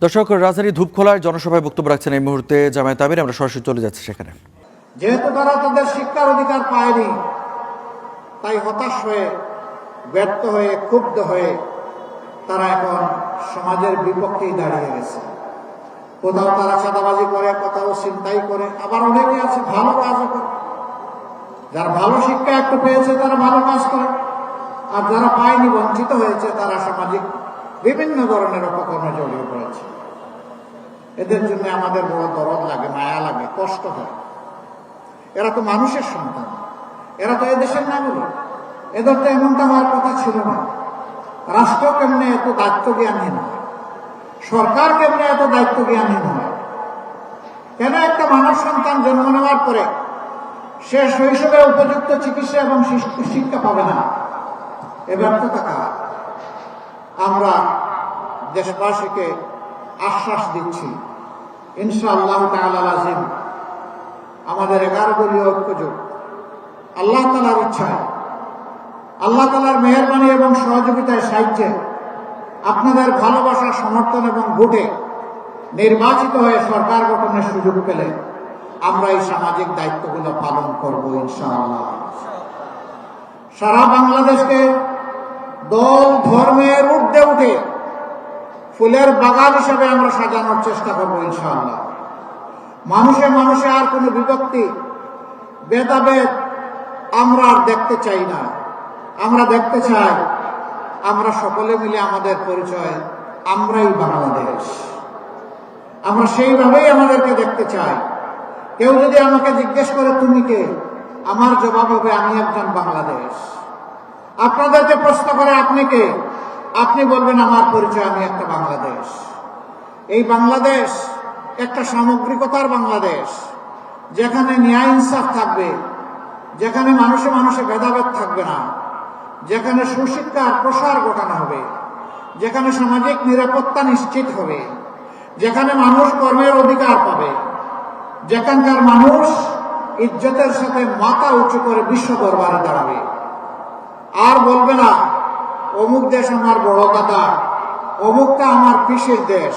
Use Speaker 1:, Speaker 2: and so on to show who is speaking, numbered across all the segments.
Speaker 1: দর্শক, রাজধানী ধূপখোলায় জনসভায় বক্তব্য রাখছেন এই মুহূর্তে জামায়াত আমির। আমরা সরাসরি চলে যাচ্ছি সেখানে।
Speaker 2: যেহেতু তারা তাদের শিক্ষার অধিকার পায়নি, তাই হতাশ হয়ে, ব্যর্থ হয়ে, ক্ষুব্ধ হয়ে তারা এখন সমাজের বিপক্ষেই দাঁড়িয়ে গেছে। কোথাও তারা চাঁদাবাজি করে, কোথাও ছিনতাই করে, আবার অনেকে আছে ভালো কাজও করে। যারা ভালো শিক্ষা একটু পেয়েছে তারা ভালো কাজ করে, আর যারা পায়নি, বঞ্চিত হয়েছে, তারা সামাজিক বিভিন্ন ধরনের অপকর্মে জড়িয়ে পড়েছে। এদের জন্য আমাদের বড় দরদ লাগে, মায়া লাগে, কষ্ট হয়। এরা তো মানুষের সন্তান, এরা তো এদেশের নাগরিক। এদের তো এমনটা হওয়ার কথা ছিল না। রাষ্ট্র কেমনে এত দায়িত্ব জ্ঞানহীন হয়, সরকার কেমনে এত দায়িত্ব জ্ঞানহীন হয়? কেন একটা মানব সন্তান জন্ম নেওয়ার পরে সে শৈশবে উপযুক্ত চিকিৎসা এবং শিক্ষা পাবে না? এ ব্যর্থতা কার? আমরা দেশবাসীকে আশ্বাস দিচ্ছি, ইনশাআল্লাহ তাআলা আযীম আমাদের 11 দলীয় ঐক্যজোট আল্লাহ তাআলার ইচ্ছায়, আল্লাহ তাআলার মেহেরবানি এবং সহযোগিতায়, সাহায্যে, আপনাদের ভালোবাসা, সমর্থন এবং ভোটে নির্বাচিত হয়ে সরকার গঠনের সুযোগ পেলে আমরা এই সামাজিক দায়িত্বগুলো পালন করব ইনশাআল্লাহ। সারা বাংলাদেশকে দল ধর্মের ঊর্ধ্বে উঠে ফুলের বাগান হিসেবে আমরা সাজানোর চেষ্টা করবো ইনশাআল্লাহ। মানুষে মানুষে আর কোনো বিভক্তি, ভেদাভেদ আমরা আর দেখতে চাই না। আমরা দেখতে চাই আমরা সকলে মিলে আমাদের পরিচয়, আমরাই বাংলাদেশ। আমরা সেইভাবেই আমাদেরকে দেখতে চাই। কেউ যদি আমাকে জিজ্ঞেস করে তুমি কে, আমার জবাব হবে আমি একজন বাংলাদেশ। আপনাদেরকে প্রশ্ন করে আপনি কে, আপনি বলবেন আমার পরিচয় আমি একটা বাংলাদেশ। এই বাংলাদেশ একটা সামগ্রিকতার বাংলাদেশ, যেখানে ন্যায় ইনসাফ থাকবে, যেখানে মানুষে মানুষে ভেদাভেদ থাকবে না, যেখানে সুশিক্ষার প্রসার ঘটানো হবে, যেখানে সামাজিক নিরাপত্তা নিশ্চিত হবে, যেখানে মানুষ কর্মের অধিকার পাবে, যেখানকার মানুষ ইজ্জতের সাথে মাথা উঁচু করে বিশ্ব দরবারে দাঁড়াবে। আর বলবে না অমুক দেশ আমার বড় দাদা, অমুকটা আমার পিসের দেশ,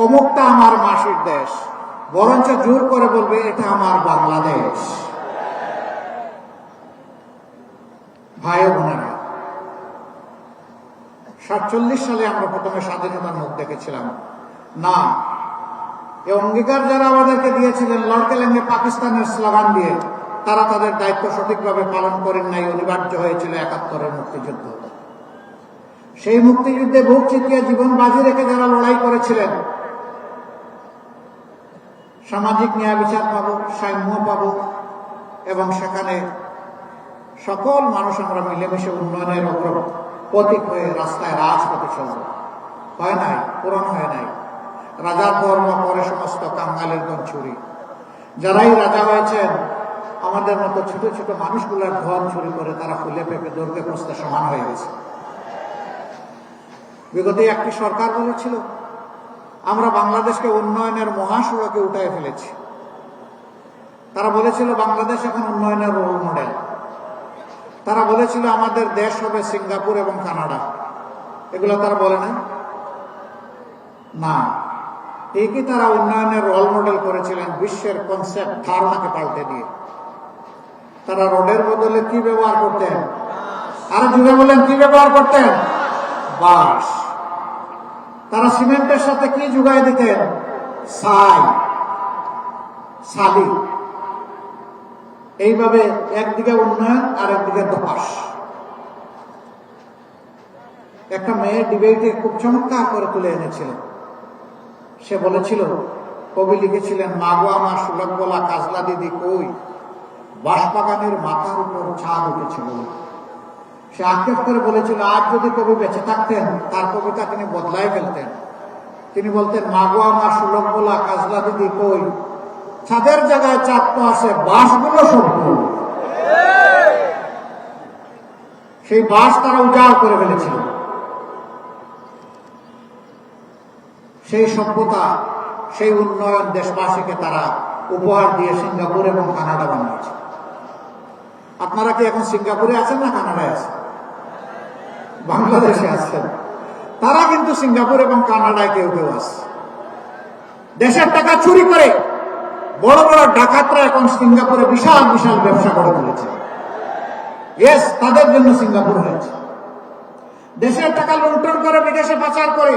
Speaker 2: অমুকটা আমার মাসির দেশ। বরঞ্চ জোর করে বলবে এটা আমার বাংলাদেশ। ভাই বোনেরা, 47 সালে আমরা প্রথমে স্বাধীনতার মুখ দেখেছিলাম না। এই অঙ্গীকার যারা আমাদেরকে দিয়েছিলেন লড়তে লেগে পাকিস্তানের স্লোগান দিয়ে, তারা তাদের দায়িত্ব সঠিকভাবে পালন করেন নাই। অনিবার্য হয়েছিল 71-এর মুক্তিযুদ্ধ। সেই মুক্তিযুদ্ধে বুক চিতিয়ে জীবন বাজি রেখে যারা লড়াই করেছিলেন, সামাজিক ন্যায় বিচার পাবো, সাম্য পাবো, এবং সেখানে সকল মানুষ আমরা মিলেমিশে উন্নয়নের প্রতীক হয়ে রাস্তায় রাজপথে চলব। হয় নাই, পূরণ হয় নাই। রাজার ধর্ম করে সমস্ত কাঙ্গালের গণ চুরি। যারাই রাজা হয়েছেন আমাদের মতো ছোট ছোট মানুষগুলোর ধন চুরি করে তারা ফুলে পেঁপে দৌড়তে বসতে সমান হয়ে গেছে। বিগত একটি সরকার বলেছিল আমরা বাংলাদেশকে উন্নয়নের মহাসড়কে উঠায় ফেলেছি। তারা বলেছিল বাংলাদেশ এখন উন্নয়নের রোল মডেল। তারা বলেছিল আমাদের দেশ হবে সিঙ্গাপুর এবং কানাডা। এগুলো তারা বলে না। ঠিকই তারা উন্নয়নের রোল মডেল করেছিলেন বিশ্বের কনসেপ্ট, ধারণাকে পাল্টে দিয়ে। তারা রোডের বদলে কি ব্যবহার করতেন? আরো জুড়ে বলেন, কি ব্যবহার করতেন? বাঁশ। তারা সিমেন্টের সাথে কি যোগায় দিতেন? ছাই, ছালি। এইভাবে একদিকে উন্নয়ন আর একদিকে ধস। একটা মেয়ে ডিবেটে খুব চমৎকার করে তুলে এনেছিল। সে বলেছিল, কবি লিখেছিলেন, মাগো আমার সুলভ বলা কাজলা দিদি কই, বাঁশবাগানের মাথার উপর চাঁদ উঠেছিল। সে আক্ষেপ করে বলেছিল আজ যদি কবি বেঁচে থাকতেন তার কবিতা তিনি বদলাই ফেলতেন। তিনি বলতেন, মাগো আমার সুলভ বলা কাজলা দিদি কই, ছাদের জায়গায় চাঁদ তো আছে, বাঁশগুলো সব। সেই বাঁশ তারা উজাড় করে ফেলেছিল। সেই সভ্যতা, সেই উন্নয়ন দেশবাসীকে তারা উপহার দিয়ে সিঙ্গাপুর এবং কানাডা বানিয়েছে। আপনারা কি এখন সিঙ্গাপুরে আছেন না কানাডায় আছেন? বাংলাদেশে আছেন। তারা কিন্তু সিঙ্গাপুর এবং কানাডায় কেউ কেউ আছে। দেশের টাকা চুরি করে বড় বড় ডাকাতরা এখন সিঙ্গাপুরে বিশাল বিশাল ব্যবসা করে তুলেছে। ইয়েস, তাদের জন্য সিঙ্গাপুর হয়েছে। দেশের টাকা লুণ্ঠন করে বিদেশে পাচার করে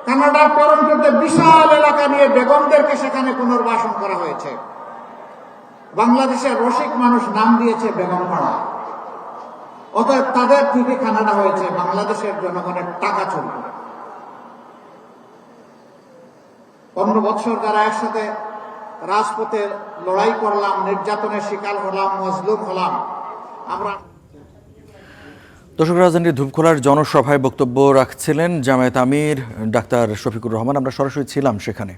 Speaker 2: কানাডার টরন্টোতে বিশাল এলাকা নিয়ে বেগমদেরকে সেখানে পুনর্বাসন করা হয়েছে। বাংলাদেশের রসিক মানুষ নাম দিয়েছে বেগমপাড়া। অতএব তাদের থেকে কানাডা হয়েছে, বাংলাদেশের জনগণের টাকা চলবে। 15 বছর যারা একসাথে রাজপথে লড়াই করলাম, নির্যাতনের শিকার হলাম, মজলুম হলাম, আমরা
Speaker 1: দর্শক, রাজধানীর ধূপখোলার জনসভায় বক্তব্য রাখছিলেন জামায়াত আমির ডাক্তার শফিকুর রহমান। আমরা সরাসরি ছিলাম সেখানে।